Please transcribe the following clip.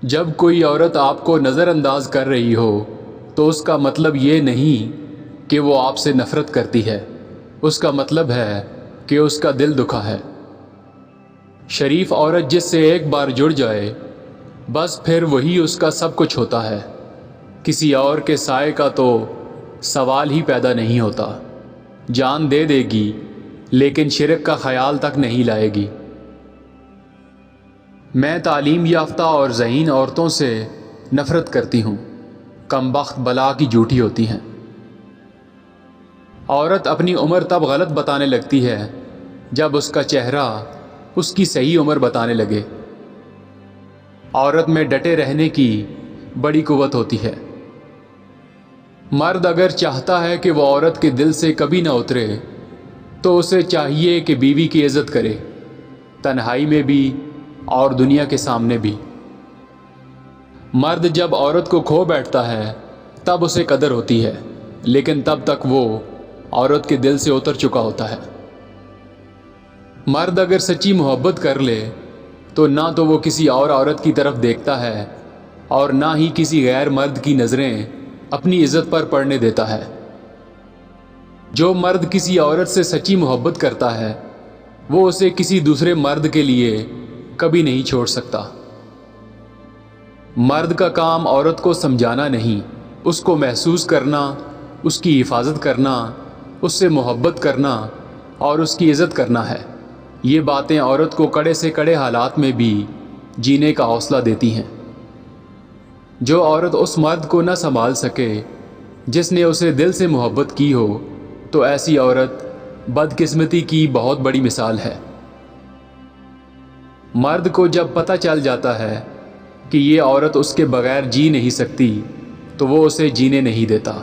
جب کوئی عورت آپ کو نظر انداز کر رہی ہو تو اس کا مطلب یہ نہیں کہ وہ آپ سے نفرت کرتی ہے، اس کا مطلب ہے کہ اس کا دل دکھا ہے۔ شریف عورت جس سے ایک بار جڑ جائے بس پھر وہی اس کا سب کچھ ہوتا ہے، کسی اور کے سائے کا تو سوال ہی پیدا نہیں ہوتا۔ جان دے دے گی لیکن شرک کا خیال تک نہیں لائے گی۔ میں تعلیم یافتہ اور ذہین عورتوں سے نفرت کرتی ہوں، کم بخت بلا کی جھوٹی ہوتی ہیں۔ عورت اپنی عمر تب غلط بتانے لگتی ہے جب اس کا چہرہ اس کی صحیح عمر بتانے لگے۔ عورت میں ڈٹے رہنے کی بڑی قوت ہوتی ہے۔ مرد اگر چاہتا ہے کہ وہ عورت کے دل سے کبھی نہ اترے تو اسے چاہیے کہ بیوی کی عزت کرے، تنہائی میں بھی اور دنیا کے سامنے بھی۔ مرد جب عورت کو کھو بیٹھتا ہے تب اسے قدر ہوتی ہے، لیکن تب تک وہ عورت کے دل سے اتر چکا ہوتا ہے۔ مرد اگر سچی محبت کر لے تو نہ تو وہ کسی اور عورت کی طرف دیکھتا ہے اور نہ ہی کسی غیر مرد کی نظریں اپنی عزت پر پڑنے دیتا ہے۔ جو مرد کسی عورت سے سچی محبت کرتا ہے وہ اسے کسی دوسرے مرد کے لیے کبھی نہیں چھوڑ سکتا۔ مرد کا کام عورت کو سمجھانا نہیں، اس کو محسوس کرنا، اس کی حفاظت کرنا، اس سے محبت کرنا اور اس کی عزت کرنا ہے۔ یہ باتیں عورت کو کڑے سے کڑے حالات میں بھی جینے کا حوصلہ دیتی ہیں۔ جو عورت اس مرد کو نہ سنبھال سکے جس نے اسے دل سے محبت کی ہو تو ایسی عورت بدقسمتی کی بہت بڑی مثال ہے۔ مرد کو جب پتہ چل جاتا ہے کہ یہ عورت اس کے بغیر جی نہیں سکتی تو وہ اسے جینے نہیں دیتا۔